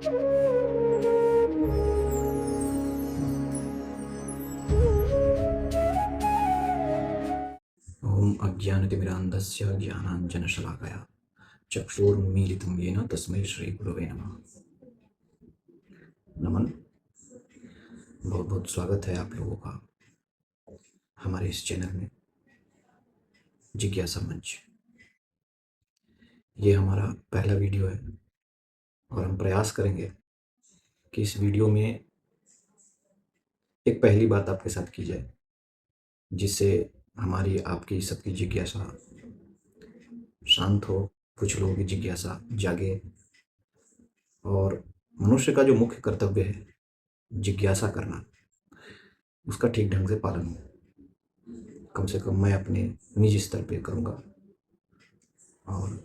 ओम अज्ञानतिमिरान्धस्य ज्ञानाञ्जनशलाकया चक्षुरुन्मीलितं येन तस्मै श्रीगुरवे नमः। नमन। बहुत बहुत स्वागत है आप लोगों का हमारे इस चैनल में जिज्ञासा मंच। ये हमारा पहला वीडियो है और हम प्रयास करेंगे कि इस वीडियो में एक पहली बात आपके साथ की जाए, जिससे हमारी आपकी सबकी जिज्ञासा शांत हो, कुछ लोगों की जिज्ञासा जागे और मनुष्य का जो मुख्य कर्तव्य है जिज्ञासा करना, उसका ठीक ढंग से पालन हो। कम से कम मैं अपने निजी स्तर पे करूँगा और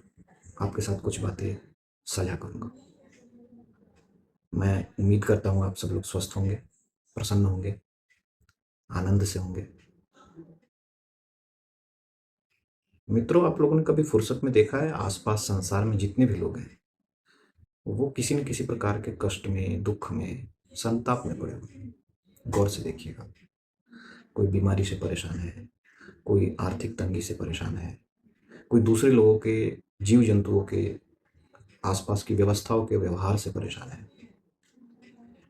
आपके साथ कुछ बातें साझा करूँगा। मैं उम्मीद करता हूँ आप सब लोग स्वस्थ होंगे, प्रसन्न होंगे, आनंद से होंगे। मित्रों, आप लोगों ने कभी फुर्सत में देखा है आसपास संसार में जितने भी लोग हैं वो किसी न किसी प्रकार के कष्ट में, दुख में, संताप में पड़े हुए हैं। गौर से देखिएगा। कोई बीमारी से परेशान है, कोई आर्थिक तंगी से परेशान है, कोई दूसरे लोगों के, जीव जंतुओं के आसपास की व्यवस्थाओं के व्यवहार से परेशान है,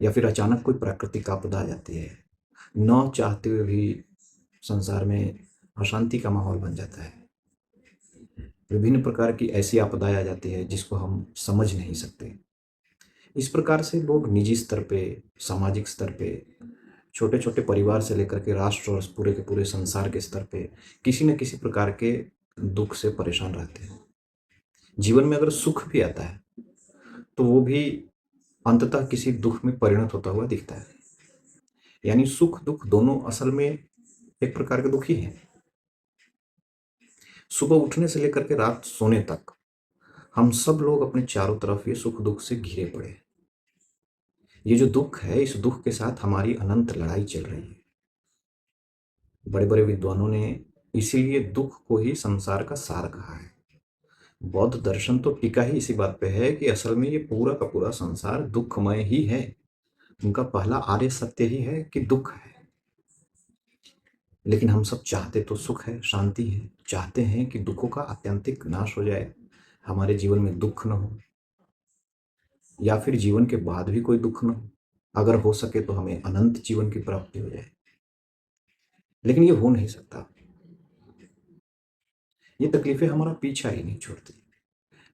या फिर अचानक कोई प्राकृतिक आपदा आ जाती है, न चाहते हुए भी संसार में अशांति का माहौल बन जाता है। विभिन्न प्रकार की ऐसी आपदाएं आ जाती है जिसको हम समझ नहीं सकते। इस प्रकार से लोग निजी स्तर पे, सामाजिक स्तर पे, छोटे छोटे परिवार से लेकर के राष्ट्र और पूरे के पूरे संसार के स्तर पे किसी न किसी प्रकार के दुख से परेशान रहते हैं। जीवन में अगर सुख भी आता है तो वो भी अंततः किसी दुख में परिणत होता हुआ दिखता है। यानी सुख दुख दोनों असल में एक प्रकार के दुख ही हैं। सुबह उठने से लेकर के रात सोने तक हम सब लोग अपने चारों तरफ ये सुख दुख से घिरे पड़े हैं। ये जो दुख है, इस दुख के साथ हमारी अनंत लड़ाई चल रही है। बड़े बड़े विद्वानों ने इसीलिए दुख को ही संसार का सार कहा है। बौद्ध दर्शन तो टिका ही इसी बात पे है कि असल में ये पूरा का पूरा संसार दुखमय ही है। उनका पहला आर्य सत्य ही है कि दुख है। लेकिन हम सब चाहते तो सुख है, शांति है, चाहते हैं कि दुखों का आत्यंतिक नाश हो जाए, हमारे जीवन में दुख न हो, या फिर जीवन के बाद भी कोई दुख न हो। अगर हो सके तो हमें अनंत जीवन की प्राप्ति हो जाए, लेकिन ये हो नहीं सकता। ये तकलीफें हमारा पीछा ही नहीं छोड़ती।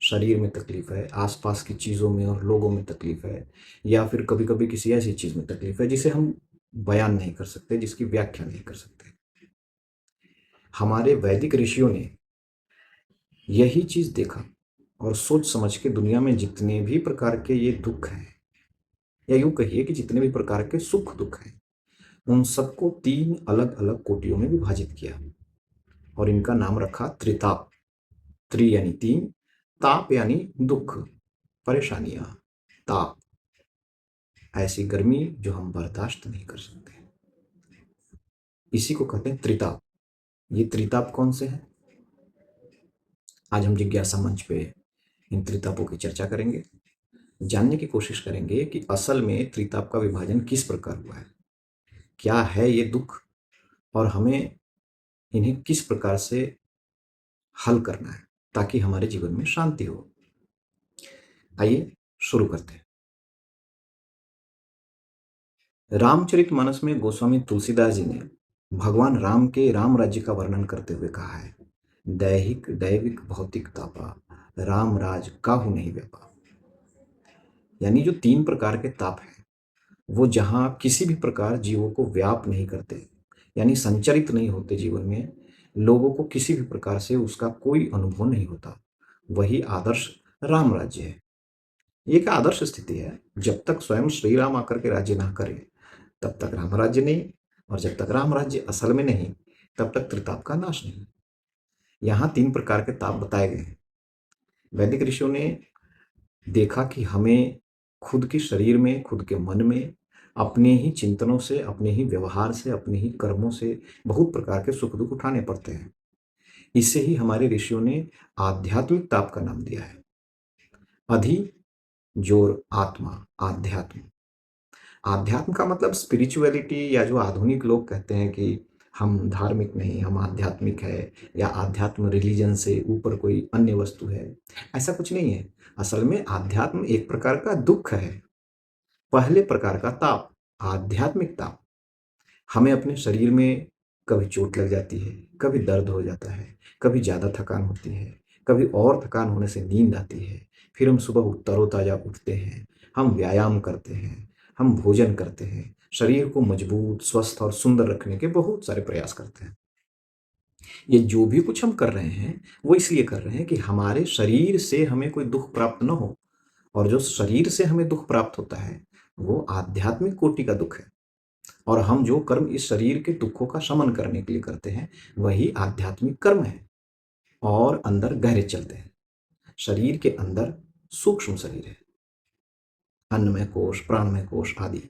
शरीर में तकलीफ है, आसपास की चीज़ों में और लोगों में तकलीफ है, या फिर कभी कभी किसी ऐसी चीज़ में तकलीफ है जिसे हम बयान नहीं कर सकते, जिसकी व्याख्या नहीं कर सकते। हमारे वैदिक ऋषियों ने यही चीज़ देखा और सोच समझ के दुनिया में जितने भी प्रकार के ये दुख हैं, या यूं कहिए कि जितने भी प्रकार के सुख दुख हैं, उन सबको तीन अलग अलग कोटियों में विभाजित किया और इनका नाम रखा त्रिताप। त्रि यानी तीन, ताप यानी दुख, परेशानियां, ताप, ऐसी गर्मी जो हम बर्दाश्त नहीं कर सकते, इसी को कहते हैं त्रिताप। ये त्रिताप कौन से हैं? आज हम जिज्ञासा मंच पे इन त्रितापों की चर्चा करेंगे, जानने की कोशिश करेंगे कि असल में त्रिताप का विभाजन किस प्रकार हुआ है, क्या है ये दुख, और हमें इन्हें किस प्रकार से हल करना है ताकि हमारे जीवन में शांति हो। आइए शुरू करते हैं। रामचरितमानस में गोस्वामी तुलसीदास जी ने भगवान राम के राम राज्य का वर्णन करते हुए कहा है, दैहिक दैविक भौतिक तापा, राम राज काहू नहीं व्यापा। यानी जो तीन प्रकार के ताप हैं वो जहां किसी भी प्रकार जीवों को व्याप नहीं करते, यानी संचरित नहीं होते जीवन में, लोगों को किसी भी प्रकार से उसका कोई अनुभव नहीं होता, वही आदर्श राम राज्य है। ये एक आदर्श स्थिति है। जब तक स्वयं श्री राम आकर के राज्य ना करे तब तक राम राज्य नहीं, और जब तक राम राज्य असल में नहीं तब तक त्रिताप का नाश नहीं। यहाँ तीन प्रकार के ताप बताए गए हैं। वैदिक ऋषियों ने देखा कि हमें खुद के शरीर में, खुद के मन में, अपने ही चिंतनों से, अपने ही व्यवहार से, अपने ही कर्मों से बहुत प्रकार के सुख दुख उठाने पड़ते हैं। इससे ही हमारे ऋषियों ने आध्यात्मिक ताप का नाम दिया है। अधि जोर आत्मा, आध्यात्म। आध्यात्म का मतलब स्पिरिचुअलिटी, या जो आधुनिक लोग कहते हैं कि हम धार्मिक नहीं, हम आध्यात्मिक है, या आध्यात्म रिलीजन से ऊपर कोई अन्य वस्तु है, ऐसा कुछ नहीं है। असल में आध्यात्म एक प्रकार का दुःख है, पहले प्रकार का ताप, आध्यात्मिक ताप। हमें अपने शरीर में कभी चोट लग जाती है, कभी दर्द हो जाता है, कभी ज़्यादा थकान होती है, कभी और थकान होने से नींद आती है। फिर हम सुबह तरोताज़ा उठते हैं, हम व्यायाम करते हैं, हम भोजन करते हैं, शरीर को मजबूत, स्वस्थ और सुंदर रखने के बहुत सारे प्रयास करते हैं। ये जो भी कुछ हम कर रहे हैं, वो इसलिए कर रहे हैं कि हमारे शरीर से हमें कोई दुःख प्राप्त ना हो। और जो शरीर से हमें दुःख प्राप्त होता है, वो आध्यात्मिक कोटि का दुःख है। और हम जो कर्म इस शरीर के दुखों का शमन करने के लिए करते हैं, वही आध्यात्मिक कर्म है। और अंदर गहरे चलते हैं। शरीर के अंदर सूक्ष्म शरीर है, अन्नमय कोश, प्राणमय कोश आदि,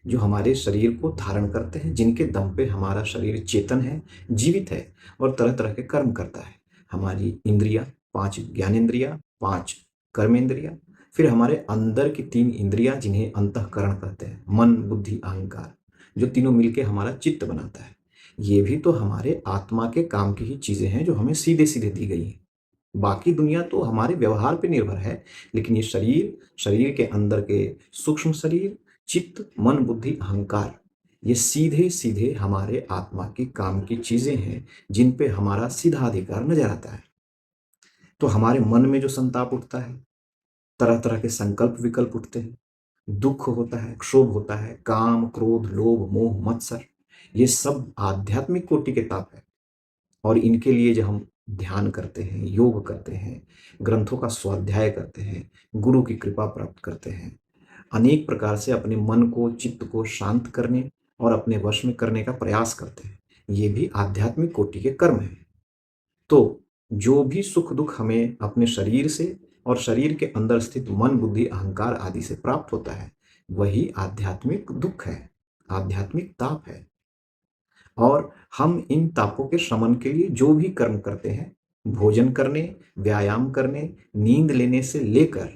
जो हमारे शरीर को धारण करते हैं, जिनके दम पे हमारा शरीर चेतन है, जीवित है और तरह तरह के कर्म करता है। हमारी इंद्रियां, 5 ज्ञानेंद्रियां, 5 कर्मेंद्रियां, फिर हमारे अंदर की 3 इंद्रियां जिन्हें अंतःकरण कहते हैं, मन, बुद्धि, अहंकार, जो तीनों मिलके हमारा चित्त बनाता है। ये भी तो हमारे आत्मा के काम की ही चीजें हैं, जो हमें सीधे सीधे दी गई हैं। बाकी दुनिया तो हमारे व्यवहार पे निर्भर है, लेकिन ये शरीर, शरीर के अंदर के सूक्ष्म शरीर, चित्त, मन, बुद्धि, अहंकार, ये सीधे सीधे हमारे आत्मा के काम की चीजें हैं, जिन पे हमारा सीधा अधिकार नजर आता है। तो हमारे मन में जो संताप उठता है, तरह तरह के संकल्प विकल्प उठते हैं, दुख होता है, क्षोभ होता है, काम, क्रोध, लोभ, मोह, मत्सर, ये सब आध्यात्मिक कोटि के ताप है। और इनके लिए जब हम ध्यान करते हैं, योग करते हैं, ग्रंथों का स्वाध्याय करते हैं, गुरु की कृपा प्राप्त करते हैं, अनेक प्रकार से अपने मन को, चित्त को शांत करने और अपने वश में करने का प्रयास करते हैं, ये भी आध्यात्मिक कोटि के कर्म हैं। तो जो भी सुख दुख हमें अपने शरीर से और शरीर के अंदर स्थित मन, बुद्धि, अहंकार आदि से प्राप्त होता है, वही आध्यात्मिक दुख है, आध्यात्मिक ताप है। और हम इन तापों के शमन के लिए जो भी कर्म करते हैं, भोजन करने, व्यायाम करने, नींद लेने से लेकर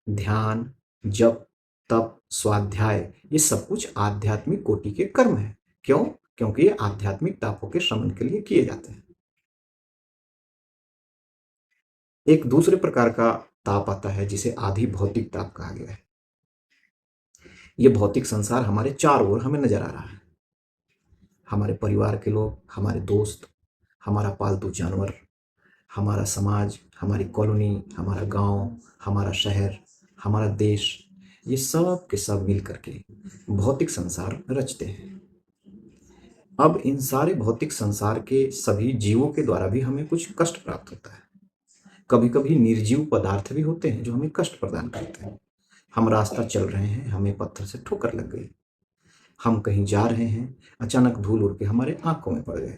ध्यान, जप, तप, स्वाध्याय, ये सब कुछ आध्यात्मिक कोटि के कर्म हैं। क्यों? क्योंकि ये आध्यात्मिक तापों के शमन के लिए किए जाते हैं। एक दूसरे प्रकार का ताप आता है, जिसे आधि भौतिक ताप कहा गया है। ये भौतिक संसार हमारे चारों ओर हमें नजर आ रहा है। हमारे परिवार के लोग, हमारे दोस्त, हमारा पालतू जानवर, हमारा समाज, हमारी कॉलोनी, हमारा गांव, हमारा शहर, हमारा देश, ये सब के सब मिल करके भौतिक संसार रचते हैं। अब इन सारे भौतिक संसार के सभी जीवों के द्वारा भी हमें कुछ कष्ट प्राप्त होता है। कभी कभी निर्जीव पदार्थ भी होते हैं जो हमें कष्ट प्रदान करते हैं। हम रास्ता चल रहे हैं, हमें पत्थर से ठोकर लग गई। हम कहीं जा रहे हैं, अचानक धूल उड़ के हमारे आंखों में पड़ गए।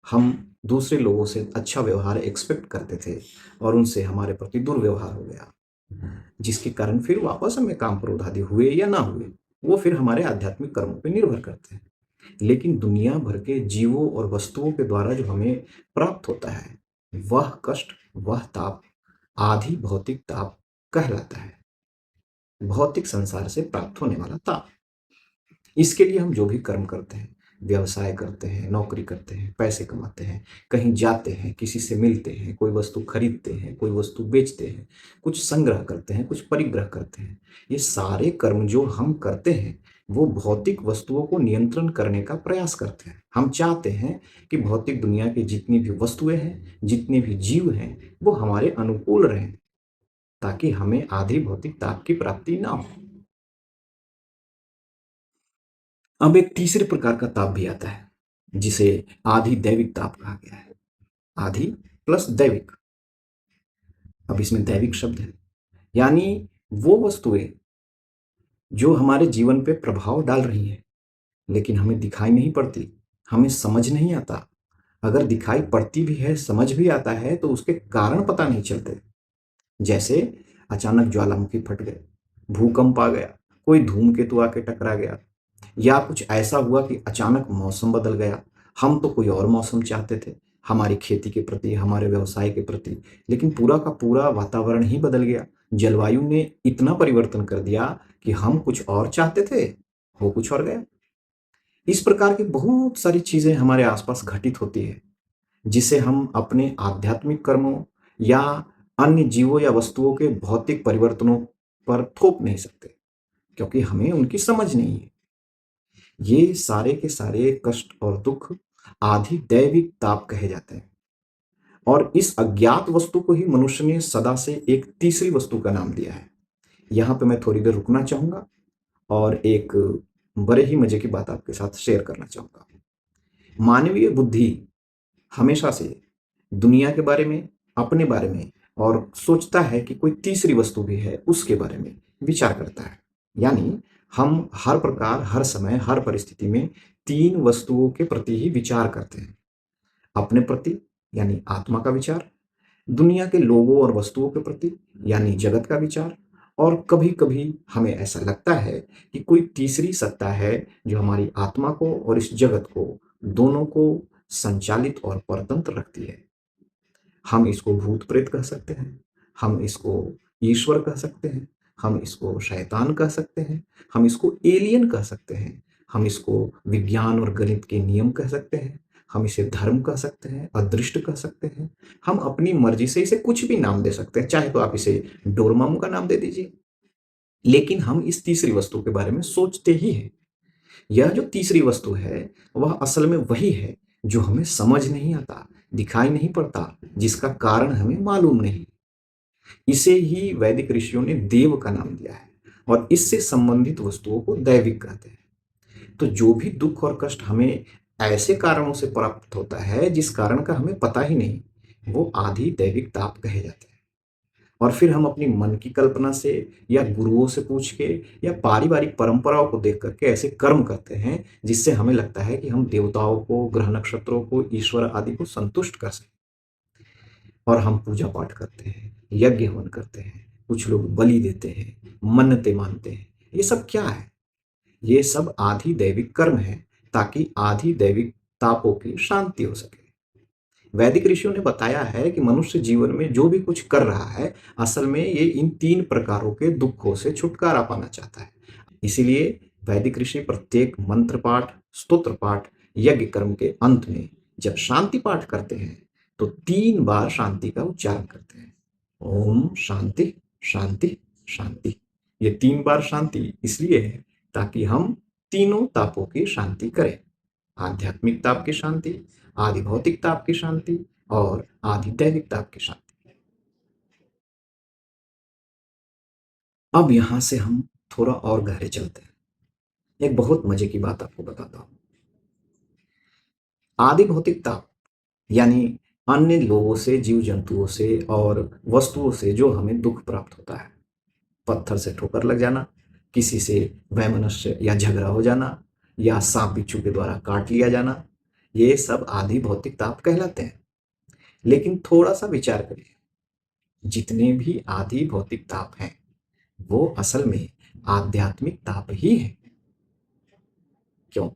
हम दूसरे लोगों से अच्छा व्यवहार एक्सपेक्ट करते थे और उनसे हमारे प्रति दुर्व्यवहार हो गया, जिसके कारण फिर वापस हमें काम क्रोध आदि हुए या ना हुए, वो फिर हमारे आध्यात्मिक कर्मों पर निर्भर करते हैं। लेकिन दुनिया भर के जीवों और वस्तुओं के द्वारा जो हमें प्राप्त होता है, वह कष्ट, वह ताप आधि भौतिक ताप कहलाता है। भौतिक संसार से प्राप्त होने वाला ताप। इसके लिए हम जो भी कर्म करते हैं, व्यवसाय करते हैं, नौकरी करते हैं, पैसे कमाते हैं, कहीं जाते हैं, किसी से मिलते हैं, कोई वस्तु खरीदते हैं, कोई वस्तु बेचते हैं, कुछ संग्रह करते हैं, कुछ परिग्रह करते हैं, ये सारे कर्म जो हम करते हैं, वो भौतिक वस्तुओं को नियंत्रण करने का प्रयास करते हैं। हम चाहते हैं कि भौतिक दुनिया की जितनी भी वस्तुएं हैं, जितने भी जीव हैं, वो हमारे अनुकूल रहें, ताकि हमें आधी भौतिक ताप की प्राप्ति ना हो। अब एक तीसरे प्रकार का ताप भी आता है, जिसे आधि दैविक ताप कहा गया है। आधि प्लस दैविक। अब इसमें दैविक शब्द है, यानी वो वस्तुएं जो हमारे जीवन पे प्रभाव डाल रही हैं, लेकिन हमें दिखाई नहीं पड़ती, हमें समझ नहीं आता। अगर दिखाई पड़ती भी है, समझ भी आता है, तो उसके कारण पता नहीं चलते। जैसे अचानक ज्वालामुखी फट गए, भूकंप आ गया, कोई धूमकेतु आके टकरा गया, या कुछ ऐसा हुआ कि अचानक मौसम बदल गया। हम तो कोई और मौसम चाहते थे हमारी खेती के प्रति, हमारे व्यवसाय के प्रति, लेकिन पूरा का पूरा वातावरण ही बदल गया, जलवायु ने इतना परिवर्तन कर दिया कि हम कुछ और चाहते थे, हो कुछ और गया। इस प्रकार की बहुत सारी चीजें हमारे आसपास घटित होती है, जिसे हम अपने आध्यात्मिक कर्मों या अन्य जीवों या वस्तुओं के भौतिक परिवर्तनों पर थोप नहीं सकते, क्योंकि हमें उनकी समझ नहीं है। ये सारे के सारे कष्ट और दुख आधि दैविक ताप कहे जाते हैं, और इस अज्ञात वस्तु को ही मनुष्य ने सदा से एक तीसरी वस्तु का नाम दिया है। यहाँ पे मैं थोड़ी देर रुकना चाहूंगा और एक बड़े ही मजे की बात आपके साथ शेयर करना चाहूंगा। मानवीय बुद्धि हमेशा से दुनिया के बारे में, अपने बारे में और सोचता है कि कोई तीसरी वस्तु भी है उसके बारे में विचार करता है। यानी हम हर प्रकार, हर समय, हर परिस्थिति में तीन वस्तुओं के प्रति ही विचार करते हैं। अपने प्रति यानी आत्मा का विचार, दुनिया के लोगों और वस्तुओं के प्रति यानी जगत का विचार, और कभी कभी हमें ऐसा लगता है कि कोई तीसरी सत्ता है जो हमारी आत्मा को और इस जगत को, दोनों को संचालित और परतंत्र रखती है। हम इसको भूत प्रेत कह सकते हैं, हम इसको ईश्वर कह सकते हैं, हम इसको शैतान कह सकते हैं, हम इसको एलियन कह सकते हैं, हम इसको विज्ञान और गणित के नियम कह सकते हैं, हम इसे धर्म कह सकते हैं, अदृष्ट कह सकते हैं। हम अपनी मर्जी से इसे कुछ भी नाम दे सकते हैं, चाहे तो आप इसे डोरमामू का नाम दे दीजिए। लेकिन हम इस तीसरी वस्तु के बारे में सोचते ही हैं। यह जो तीसरी वस्तु है वह असल में वही है जो हमें समझ नहीं आता, दिखाई नहीं पड़ता, जिसका कारण हमें मालूम नहीं। इसे ही वैदिक ऋषियों ने देव का नाम दिया है, और इससे संबंधित वस्तुओं को दैविक कहते हैं। तो जो भी दुख और कष्ट हमें ऐसे कारणों से प्राप्त होता है जिस कारण का हमें पता ही नहीं, वो आधि दैविक ताप कहे जाते हैं। और फिर हम अपनी मन की कल्पना से या गुरुओं से पूछ के या पारिवारिक परंपराओं को देख करके ऐसे कर्म करते हैं जिससे हमें लगता है कि हम देवताओं को, ग्रह नक्षत्रों को, ईश्वर आदि को संतुष्ट कर सकें। और हम पूजा पाठ करते हैं, यज्ञ हवन करते हैं, कुछ लोग बलि देते हैं, मन्नतें मानते हैं। ये सब क्या है? ये सब आधि दैविक कर्म है, ताकि आधि दैविक तापों की शांति हो सके। वैदिक ऋषियों ने बताया है कि मनुष्य जीवन में जो भी कुछ कर रहा है, असल में ये इन तीन प्रकारों के दुखों से छुटकारा पाना चाहता है। इसीलिए वैदिक ऋषि प्रत्येक मंत्र पाठ, स्तोत्र पाठ, यज्ञ कर्म के अंत में जब शांति पाठ करते हैं तो 3 बार शांति का उच्चारण करते हैं। ओम शांति शांति शांति। ये 3 बार शांति इसलिए है ताकि हम तीनों तापों की शांति करें। आध्यात्मिक ताप की शांति, आदि भौतिक ताप की शांति और आदि दैविक ताप की शांति। अब यहां से हम थोड़ा और गहरे चलते हैं। एक बहुत मजे की बात आपको बताता हूं। आदि भौतिक ताप यानी अन्य लोगों से, जीव जंतुओं से और वस्तुओं से जो हमें दुख प्राप्त होता है। पत्थर से ठोकर लग जाना, किसी से वैमनस्य या झगड़ा हो जाना, या सांप बिच्छू के द्वारा काट लिया जाना, ये सब आदि भौतिक ताप कहलाते हैं। लेकिन थोड़ा सा विचार करिए, जितने भी आदि भौतिक ताप हैं वो असल में आध्यात्मिक ताप ही है। क्यों?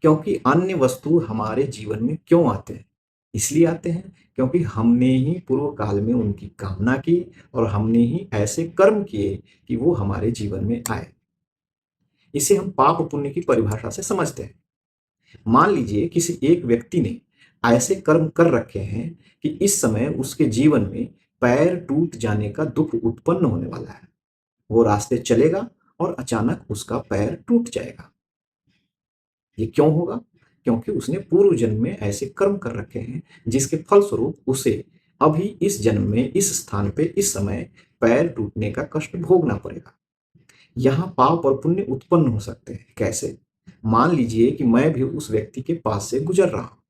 क्योंकि अन्य वस्तु हमारे जीवन में क्यों आते हैं? इसलिए आते हैं क्योंकि हमने ही पूर्व काल में उनकी कामना की और हमने ही ऐसे कर्म किए कि वो हमारे जीवन में आए। इसे हम पाप पुण्य की परिभाषा से समझते हैं। मान लीजिए किसी एक व्यक्ति ने ऐसे कर्म कर रखे हैं कि इस समय उसके जीवन में पैर टूट जाने का दुख उत्पन्न होने वाला है। वो रास्ते चलेगा और अचानक उसका पैर टूट जाएगा। ये क्यों होगा? क्योंकि उसने पूर्व जन्म में ऐसे कर्म कर रखे हैं जिसके फलस्वरूप उसे अभी इस जन्म में, इस स्थान पे, इस समय पैर टूटने का कष्ट भोगना पड़ेगा। यहाँ पाप और पुण्य उत्पन्न हो सकते हैं। कैसे? मान लीजिए कि मैं भी उस व्यक्ति के पास से गुजर रहा हूं।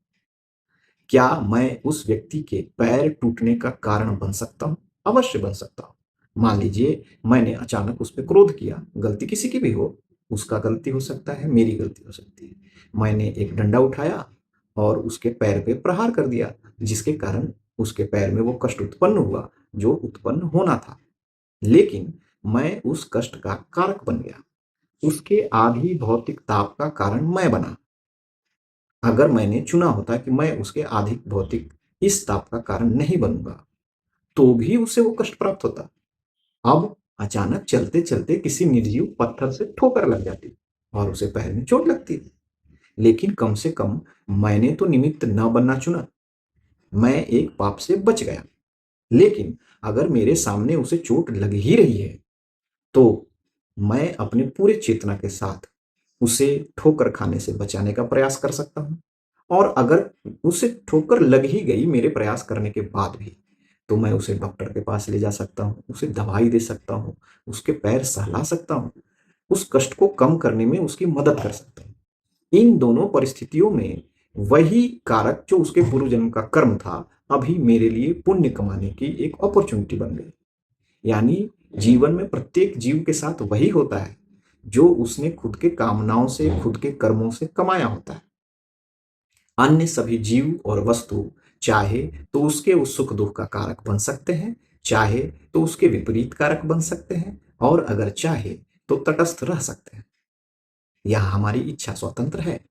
क्या मैं उस व्यक्ति के पैर टूटने का कारण बन सकता हूं? अवश्य बन सकता हूं। मान लीजिए मैंने अचानक उस पर क्रोध किया, गलती किसी की भी हो, उसका गलती हो सकता है, मेरी गलती हो सकती है। मैंने एक डंडा उठाया और उसके पैर पे प्रहार कर दिया, जिसके कारण उसके पैर में वो कष्ट उत्पन्न हुआ जो उत्पन्न होना था। लेकिन मैं उस कष्ट का कारक बन गया। उसके आधी भौतिक ताप का कारण मैं बना। अगर मैंने चुना होता कि मैं उसके आधी भौतिक इस ताप का कारण नहीं बनूंगा, तो भी उसे वो कष्ट प्राप्त होता। अब अचानक चलते-चलते किसी निर्जीव पत्थर से ठोकर लग जाती और उसे पैर में चोट लगती। लेकिन कम से कम मैंने तो निमित्त न बनना चुना। मैं एक पाप से बच गया। लेकिन अगर मेरे सामने उसे चोट लग ही रही है, तो मैं अपने पूरे चेतना के साथ उसे ठोकर खाने से बचाने का प्रयास कर सकता हूँ। और अगर उसे ठोकर लग ही गई मेरे प्रयास करने के बाद भी, तो मैं उसे डॉक्टर के पास ले जा सकता हूँ, उसे दवाई दे सकता हूँ, उसके पैर सहला सकता हूँ, उस कष्ट को कम करने में उसकी मदद कर सकता हूँ। इन दोनों परिस्थितियों में वही कारक जो उसके पूर्व जन्म का कर्म था, अभी मेरे लिए पुण्य कमाने की एक अपॉर्चुनिटी बन गई। यानी जीवन में प्रत्येक जीव के साथ वही होता है जो उसने खुद के कामनाओं से, खुद के कर्मों से कमाया होता है। अन्य सभी जीव और वस्तु चाहे तो उसके उस सुख दुख का कारक बन सकते हैं, चाहे तो उसके विपरीत कारक बन सकते हैं, और अगर चाहे तो तटस्थ रह सकते हैं। यह हमारी इच्छा स्वतंत्र है।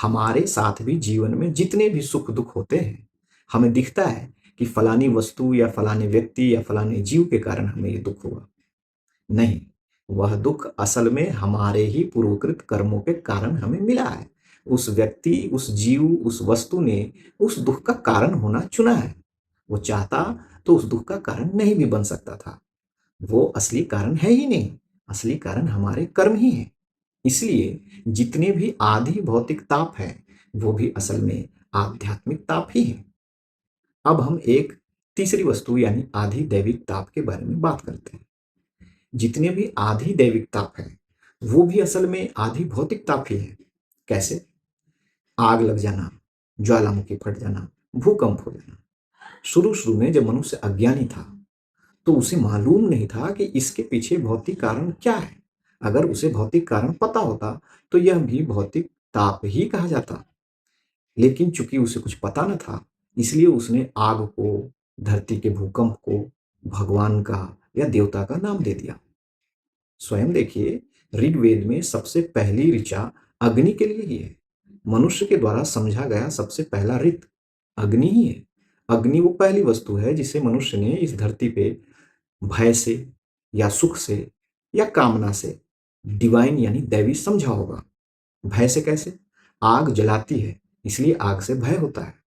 हमारे साथ भी जीवन में जितने भी सुख दुख होते हैं, हमें दिखता है कि फलानी वस्तु या फलाने व्यक्ति या फलाने जीव के कारण हमें ये दुख हुआ। नहीं, वह दुख असल में हमारे ही पूर्वकृत कर्मों के कारण हमें मिला है। उस व्यक्ति, उस जीव, उस वस्तु ने उस दुख का कारण होना चुना है। वो चाहता तो उस दुख का कारण नहीं भी बन सकता था। वो असली कारण है ही नहीं। असली कारण हमारे कर्म ही हैं। इसलिए जितने भी आधि भौतिक ताप हैं, वो भी असल में आध्यात्मिक ताप ही हैं। अब हम एक तीसरी वस्तु यानी आधि दैविक ताप के बारे में बात करते हैं। जितने भी आधि दैविक ताप हैं, वो भी असल में आधि भौतिक ताप ही है। कैसे? आग लग जाना, ज्वालामुखी फट जाना, भूकंप हो जाना। शुरू-शुरू में जब मनुष्य अज्ञानी था, तो उसे मालूम नहीं था कि इसके पीछे भौतिक कारण क्या है। अगर उसे भौतिक कारण पता होता, तो यह भी भौतिक ताप ही कहा जाता। लेकिन चूंकि उसे कुछ पता न था, इसलिए उसने आग को, धरती के भूकंप को भगवान का या देवता का नाम दे दिया। स्वयं देखिए, ऋग्वेद में सबसे पहली ऋचा अग्नि के लिए ही है। मनुष्य के द्वारा समझा गया सबसे पहला ऋत अग्नि ही है। अग्नि वो पहली वस्तु है जिसे मनुष्य ने इस धरती पे भय से या सुख से या कामना से डिवाइन यानी दैवी समझा होगा। भय से कैसे? आग जलाती है, इसलिए आग से भय होता है।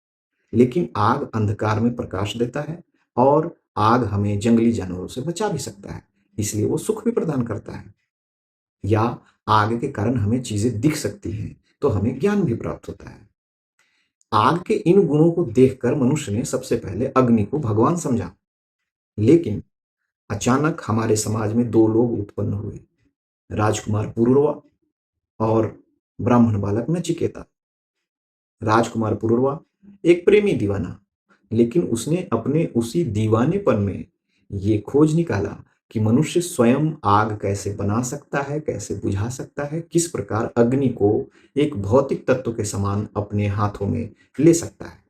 लेकिन आग अंधकार में प्रकाश देता है, और आग हमें जंगली जानवरों से बचा भी सकता है, इसलिए वो सुख भी प्रदान करता है। या आग के कारण हमें चीजें दिख सकती हैं, तो हमें ज्ञान भी प्राप्त होता है। आग के इन गुणों को देखकर मनुष्य ने सबसे पहले अग्नि को भगवान समझा। लेकिन अचानक हमारे समाज में दो लोग उत्पन्न हुए, राजकुमार पुरुरवा और ब्राह्मण बालक नचिकेता। राजकुमार पुरुरवा एक प्रेमी दीवाना, लेकिन उसने अपने उसी दीवानेपन में ये खोज निकाला कि मनुष्य स्वयं आग कैसे बना सकता है, कैसे बुझा सकता है, किस प्रकार अग्नि को एक भौतिक तत्व के समान अपने हाथों में ले सकता है।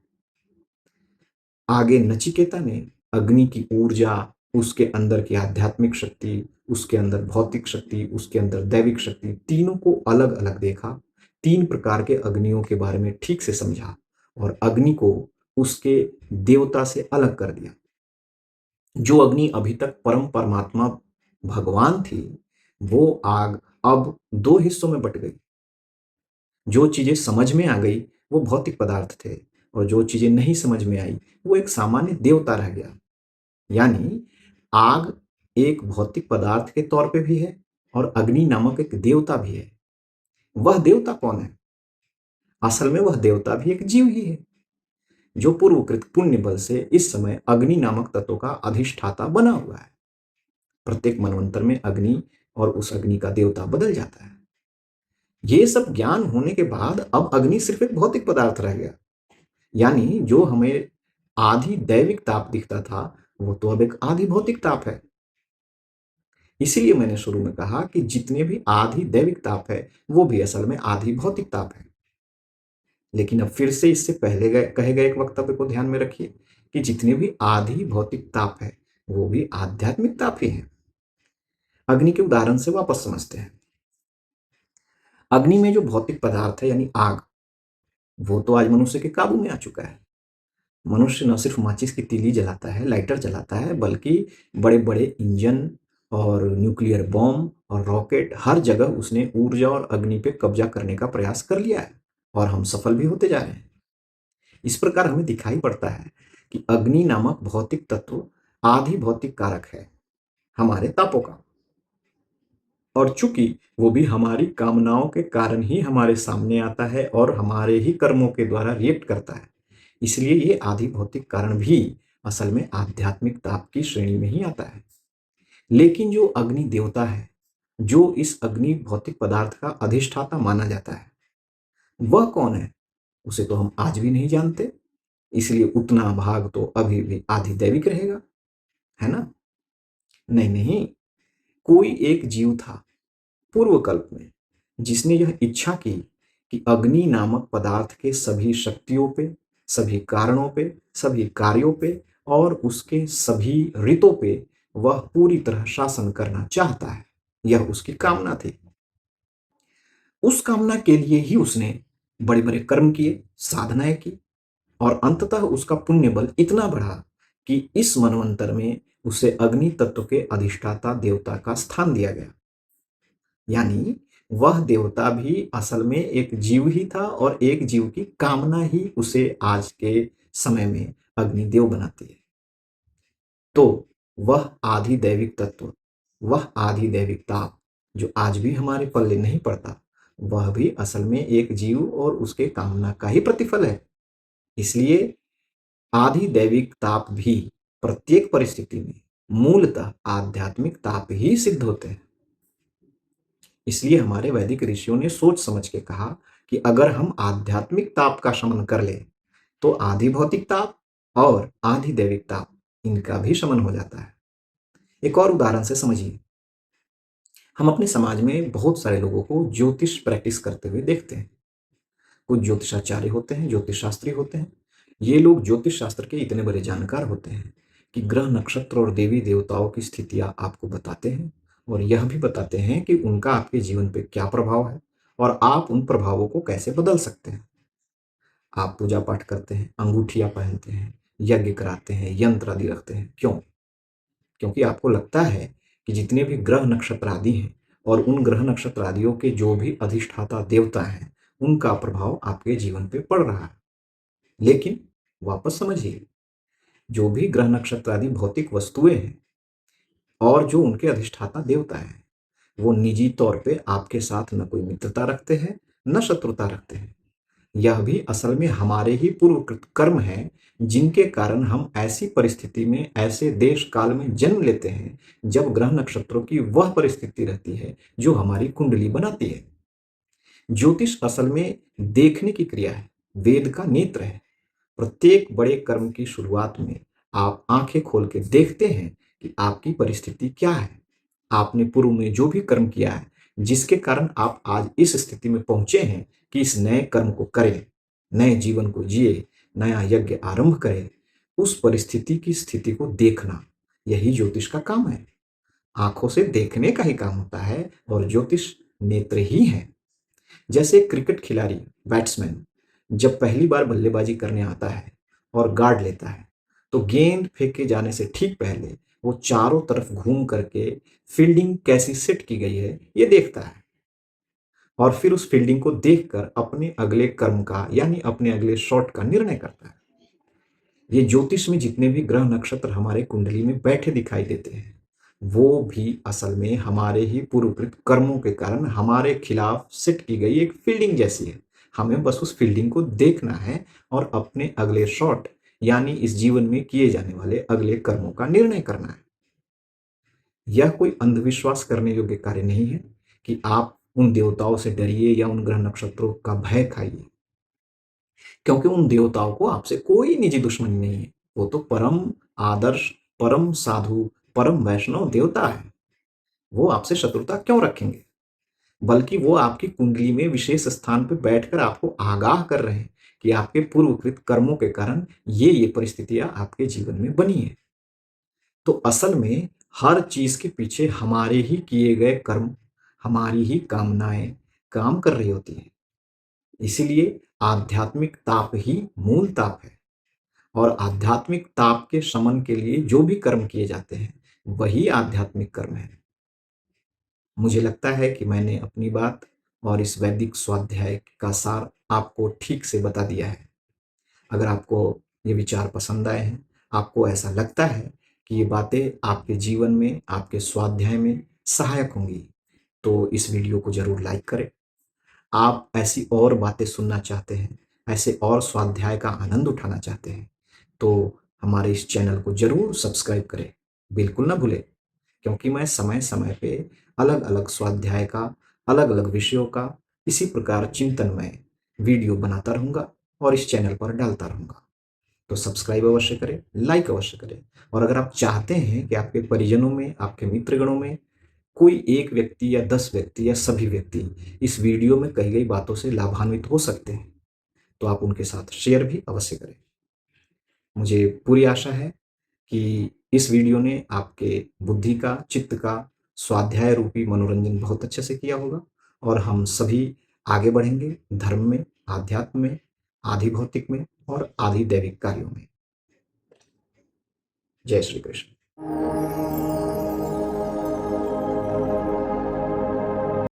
आगे नचिकेता ने अग्नि की ऊर्जा, उसके अंदर की आध्यात्मिक शक्ति, उसके अंदर भौतिक शक्ति, उसके अंदर दैविक शक्ति, तीनों को अलग अलग देखा। तीन प्रकार के अग्नियों के बारे में ठीक से समझा और अग्नि को उसके देवता से अलग कर दिया। जो अग्नि अभी तक परम परमात्मा भगवान थी, वो आग अब दो हिस्सों में बट गई। जो चीजें समझ में आ गई वो भौतिक पदार्थ थे, और जो चीजें नहीं समझ में आई वो एक सामान्य देवता रह गया। यानी आग एक भौतिक पदार्थ के तौर पे भी है, और अग्नि नामक एक देवता भी है। वह देवता कौन है? असल में वह देवता भी एक जीव ही है, जो पूर्वकृत पुण्य बल से इस समय अग्नि नामक तत्व का अधिष्ठाता बना हुआ है। प्रत्येक मनवंतर में अग्नि और उस अग्नि का देवता बदल जाता है। ये सब ज्ञान होने के बाद अब अग्नि सिर्फ एक भौतिक पदार्थ रह गया। यानी जो हमें आधि दैविक ताप दिखता था, वो तो अब एक आधि भौतिक ताप है। इसीलिए मैंने शुरू में कहा कि जितने भी आधि दैविक ताप है, वो भी असल में आधि भौतिक ताप है। लेकिन अब फिर से इससे पहले कहे गए एक वक्तव्य को ध्यान में रखिए कि जितने भी आधि भौतिक ताप है, वो भी आध्यात्मिक ताप ही है। अग्नि के उदाहरण से वापस समझते हैं। अग्नि में जो भौतिक पदार्थ है यानी आग, वो तो आज मनुष्य के काबू में आ चुका है। मनुष्य न सिर्फ माचिस की तीली जलाता है, लाइटर जलाता है, बल्कि बड़े बड़े इंजन और न्यूक्लियर बॉम्ब और रॉकेट, हर जगह उसने ऊर्जा और अग्नि पे कब्जा करने का प्रयास कर लिया है और हम सफल भी होते जा रहे हैं। इस प्रकार हमें दिखाई पड़ता है कि अग्नि नामक भौतिक तत्व आधि भौतिक कारक है हमारे तापों का, और चूंकि वो भी हमारी कामनाओं के कारण ही हमारे सामने आता है और हमारे ही कर्मों के द्वारा रिएक्ट करता है, इसलिए ये आधि भौतिक कारण भी असल में आध्यात्मिक ताप की श्रेणी में ही आता है। लेकिन जो अग्नि देवता है, जो इस अग्नि भौतिक पदार्थ का अधिष्ठाता माना जाता है, वह कौन है? उसे तो हम आज भी नहीं जानते, इसलिए उतना भाग तो अभी भी आधिदैविक रहेगा, है ना? नहीं नहीं, कोई एक जीव था पूर्व कल्प में, जिसने यह इच्छा की कि अग्नि नामक पदार्थ के सभी शक्तियों पे, सभी कारणों पे, सभी कार्यों पे और उसके सभी ऋतों पे वह पूरी तरह शासन करना चाहता है। यह उसकी कामना थी। उस कामना के लिए ही उसने बड़े बड़े कर्म किए, साधनाएं की, और अंततः उसका पुण्य बल इतना बढ़ा कि इस मनवंतर में उसे अग्नि तत्व के अधिष्ठाता देवता का स्थान दिया गया। यानी वह देवता भी असल में एक जीव ही था और एक जीव की कामना ही उसे आज के समय में अग्निदेव बनाती है। तो वह आधि दैविक तत्व, वह आधि दैविक ताप जो आज भी हमारे पल्ले नहीं पड़ता, वह भी असल में एक जीव और उसके कामना का ही प्रतिफल है। इसलिए आधि दैविक ताप भी प्रत्येक परिस्थिति में मूलतः आध्यात्मिक ताप ही सिद्ध होते हैं। इसलिए हमारे वैदिक ऋषियों ने सोच समझ के कहा कि अगर हम आध्यात्मिक ताप का शमन कर ले तो आधि भौतिक ताप और आधि दैविक ताप, इनका भी शमन हो जाता है। एक और उदाहरण से समझिए। हम अपने समाज में बहुत सारे लोगों को ज्योतिष प्रैक्टिस करते हुए देखते हैं। कुछ ज्योतिषाचार्य होते हैं, ज्योतिष शास्त्री होते हैं। ये लोग ज्योतिष शास्त्र के इतने बड़े जानकार होते हैं कि ग्रह नक्षत्र और देवी देवताओं की स्थितियां आपको बताते हैं और यह भी बताते हैं कि उनका आपके जीवन पे क्या प्रभाव है और आप उन प्रभावों को कैसे बदल सकते हैं। आप पूजा पाठ करते हैं, अंगूठियां पहनते हैं, यज्ञ कराते हैं, यंत्र आदि रखते हैं। क्यों? क्योंकि आपको लगता है कि जितने भी ग्रह नक्षत्र आदि हैं और उन ग्रह नक्षत्र आदियों के जो भी अधिष्ठाता देवता हैं, उनका प्रभाव आपके जीवन पे पड़ रहा है। लेकिन वापस समझिए, जो भी ग्रह नक्षत्र आदि भौतिक वस्तुएं हैं और जो उनके अधिष्ठाता देवता हैं, वो निजी तौर पे आपके साथ न कोई मित्रता रखते हैं, न शत्रुता रखते हैं। यह भी असल में हमारे ही पूर्वकृत कर्म हैं, जिनके कारण हम ऐसी परिस्थिति में, ऐसे देश काल में जन्म लेते हैं जब ग्रह नक्षत्रों की वह परिस्थिति रहती है जो हमारी कुंडली बनाती है। ज्योतिष असल में देखने की क्रिया है, वेद का नेत्र है। प्रत्येक बड़े कर्म की शुरुआत में आप आंखें खोल के देखते हैं कि आपकी परिस्थिति क्या है। आपने पूर्व में जो भी कर्म किया है, जिसके कारण आप आज इस स्थिति में पहुंचे हैं कि इस नए कर्म को करें, नए जीवन को जिए, नया यज्ञ आरंभ करें, उस परिस्थिति की स्थिति को देखना, यही ज्योतिष का काम है। आंखों से देखने का ही काम होता है और ज्योतिष नेत्र ही है। जैसे क्रिकेट खिलाड़ी, बैट्समैन जब पहली बार बल्लेबाजी करने आता है और गार्ड लेता है, तो गेंद फेंके जाने से ठीक पहले वो चारों तरफ घूम करके फील्डिंग कैसी सेट की गई है ये देखता है और फिर उस फील्डिंग को देखकर अपने अगले कर्म का, यानी अपने अगले शॉट का निर्णय करता है। ये ज्योतिष में जितने भी ग्रह नक्षत्र हमारे कुंडली में बैठे दिखाई देते हैं, वो भी असल में हमारे ही पूर्वकृत कर्मों के कारण हमारे खिलाफ सेट की गई एक फील्डिंग जैसी है। हमें बस उस फील्डिंग को देखना है और अपने अगले शॉट, यानी इस जीवन में किए जाने वाले अगले कर्मों का निर्णय करना है। यह कोई अंधविश्वास करने योग्य कार्य नहीं है कि आप उन देवताओं से डरिए या उन ग्रह नक्षत्रों का भय खाइए, क्योंकि उन देवताओं को आपसे कोई निजी दुश्मनी नहीं है। वो तो परम आदर्श, परम साधु, परम वैष्णव देवता है। वो आपसे शत्रुता क्यों रखेंगे? बल्कि वो आपकी कुंडली में विशेष स्थान पर बैठकर आपको आगाह कर रहे हैं कि आपके पूर्वकृत कर्मों के कारण ये परिस्थितियां आपके जीवन में बनी है। तो असल में हर चीज के पीछे हमारे ही किए गए कर्म, हमारी ही कामनाएं काम कर रही होती हैं। इसीलिए आध्यात्मिक ताप ही मूल ताप है और आध्यात्मिक ताप के शमन के लिए जो भी कर्म किए जाते हैं, वही आध्यात्मिक कर्म है। मुझे लगता है कि मैंने अपनी बात और इस वैदिक स्वाध्याय का सार आपको ठीक से बता दिया है। अगर आपको ये विचार पसंद आए हैं, आपको ऐसा लगता है कि ये बातें आपके जीवन में, आपके स्वाध्याय में सहायक होंगी, तो इस वीडियो को ज़रूर लाइक करें। आप ऐसी और बातें सुनना चाहते हैं, ऐसे और स्वाध्याय का आनंद उठाना चाहते हैं, तो हमारे इस चैनल को ज़रूर सब्सक्राइब करें। बिल्कुल ना भूलें, क्योंकि मैं समय-समय पे अलग-अलग स्वाध्याय का, अलग-अलग विषयों का इसी प्रकार चिंतनमय वीडियो बनाता रहूँगा और इस चैनल पर डालता रहूँगा। तो सब्सक्राइब अवश्य करें, लाइक अवश्य करें, और अगर आप चाहते हैं कि आपके परिजनों में, आपके मित्रगणों में कोई 1 व्यक्ति या 10 व्यक्ति या सभी व्यक्ति इस वीडियो में कही गई बातों से लाभान्वित हो सकते हैं, तो आप उनके साथ शेयर भी अवश्य करें। मुझे पूरी आशा है कि इस वीडियो ने आपके बुद्धि का, चित्त का स्वाध्याय रूपी मनोरंजन बहुत अच्छे से किया होगा और हम सभी आगे बढ़ेंगे धर्म में, आध्यात्म में, आधि भौतिक में और आधि दैविक कार्यों में। जय श्री कृष्ण।